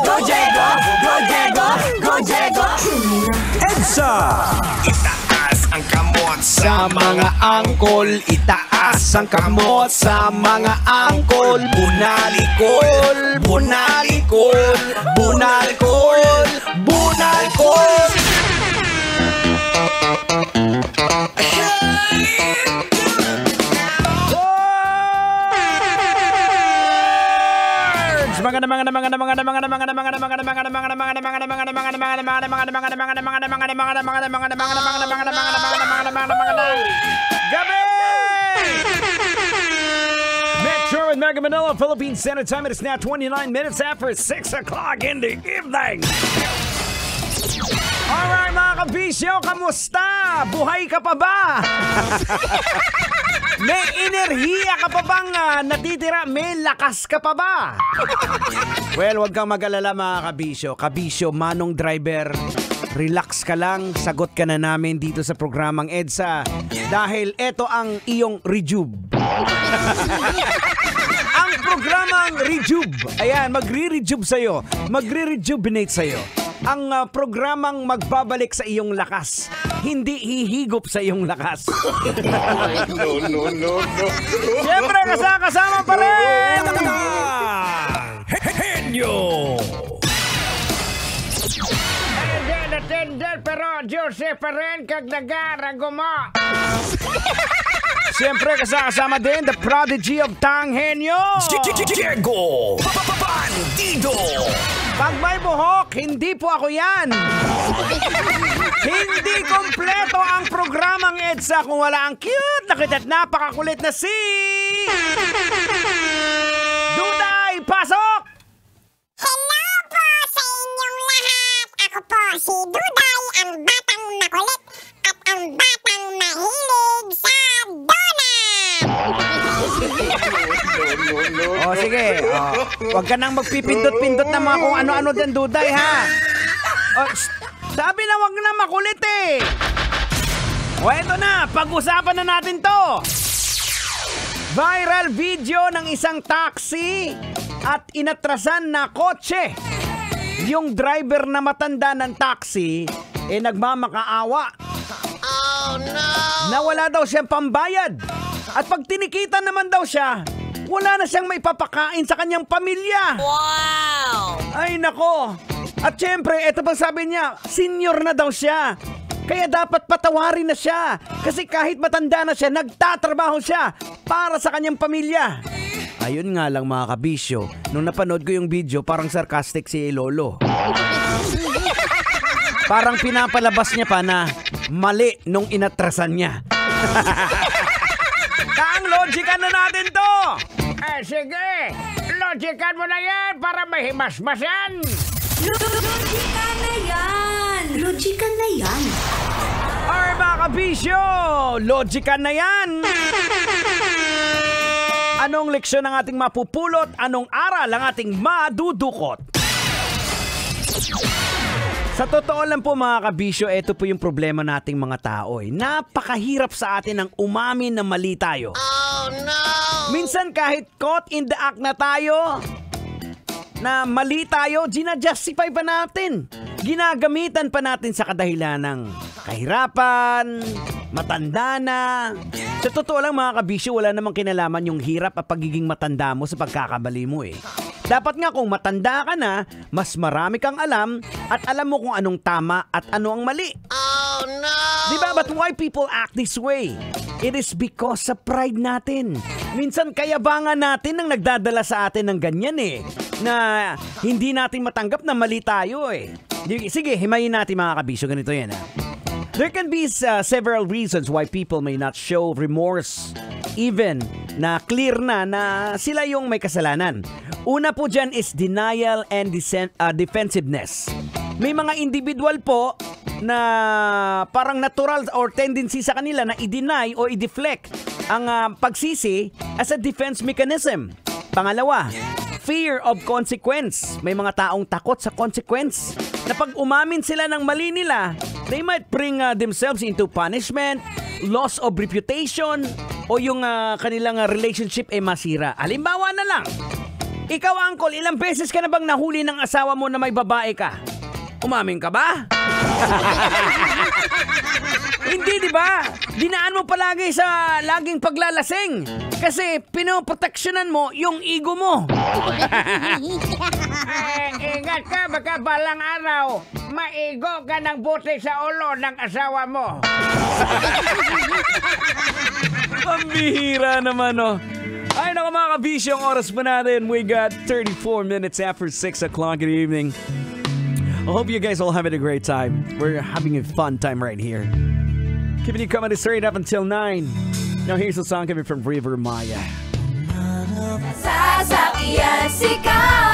Go Jego! Go Jego! Go Jego! EDSA! Itaas ang kamot Sa mga angkol, itaas ang kamot. Sa mga angkol, bunalikol, bunalikol, bunalkol, bunalkol. Metro and Mega Manila, Philippine Standard Time. It is now 29 minutes after 6 o'clock in the evening. Alright mga kabisyo, kamusta? Buhay ka pa ba? May enerhiya ka pa bang natitira? May lakas ka pa ba? Well, wag kang mag-alala mga kabisyo. Kabisyo, manong driver, relax ka lang. Sagot ka na namin dito sa programang EDSA. Dahil eto ang iyong Rejuve. Ang programang Rejuve. Ayan, magre-rejuve sa'yo. Magre-rejuvenate sa'yo. Ang programang magbabalik sa iyong lakas. Hindi hihigop sa iyong lakas. No. Siyempre, kasama pa rin! Henyo! Tender pero juicy pa rin kag nagarago mo. Siyempre, kasama din the prodigy of Tanghenyo! Jego! Bandido! Pag may buhok, hindi po ako yan! Hindi kompleto ang programang EDSA kung wala ang cute na kita't napakakulit na si... Duday, pasok! Hello po sa inyong lahat! Ako po si Duday, ang batang makulit at ang batang mahilig sa donut! O sige, huwag ka nang magpipindot-pindot na mga kung ano-ano din, Duday, ha? Sabi na wag na makulit eh! O eto na, pag-usapan na natin to! Viral video ng isang taxi at inatrasan na kotse. Yung driver na matanda ng taxi, nagmamakaawa. Oh no! Nawala daw siyang pambayad. At pag tinikitan naman daw siya, wala na siyang maipapakain sa kanyang pamilya. Wow! Ay nako. At syempre, eto pang sabi niya, senior na daw siya. Kaya dapat patawarin na siya. Kasi kahit matanda na siya, nagtatrabaho siya para sa kanyang pamilya. Ayun nga lang mga kabisyo, nung napanood ko yung video, parang sarcastic si Lolo. Parang pinapalabas niya pa na mali nung inatrasan niya. Kaang logican na natin to! Sige, logican mo na yan para mahimasmasan. Logican na yan! Logican na yan! Alright mga kabisyo, logican na yan! Anong leksyon ang ating mapupulot? Anong aral ang ating madudukot? Sa totoo lang po mga kabisyo, ito po yung problema nating mga tao. Napakahirap sa atin ang umamin na mali tayo. Oh no! Minsan kahit caught in the act na tayo, na mali tayo, ginajustify pa natin. Ginagamitan pa natin sa kadahilan ng kahirapan, matanda na. Sa totoo lang mga kabisyo, wala namang kinalaman yung hirap at pagiging matanda mo sa pagkakamali mo eh. Dapat nga kung matanda ka na, mas marami kang alam at alam mo kung anong tama at ano ang mali. Oh no! Diba? But why people act this way? It is because sa pride natin. Minsan kayabangan natin ang nagdadala sa atin ng ganyan eh. Na hindi natin matanggap na mali tayo eh. Sige, himayin natin mga kabisyo. Ganito yan ha. There can be several reasons why people may not show remorse. Even na clear na sila yung may kasalanan. Una po dyan is denial and defensiveness. May mga individual po na parang natural or tendency sa kanila na i-deny o i-deflect ang pagsisi as a defense mechanism. Pangalawa, fear of consequence. May mga taong takot sa consequence. Na pag umamin sila ng mali nila, they might bring themselves into punishment, loss of reputation, o yung kanilang relationship ay masira. Halimbawa na lang, Ikaw, Uncle, ilang beses ka na bang nahuli ng asawa mo na may babae ka? Umamin ka ba? Hindi, di ba? Dinaan mo palagi sa laging paglalasing. Kasi pinoproteksyonan mo yung ego mo. Ingat ka, baka balang araw, maigo ka ng buti sa ulo ng asawa mo. Pambihira naman, oh. Ay, naku mga kabisyo, ang oras pa natin. We got 34 minutes after 6 o'clock in the evening. I hope you guys all having a great time. We're having a fun time right here. Keeping you coming straight up until 9. Now here's a song coming from River Maya. Sasakyan si Ka.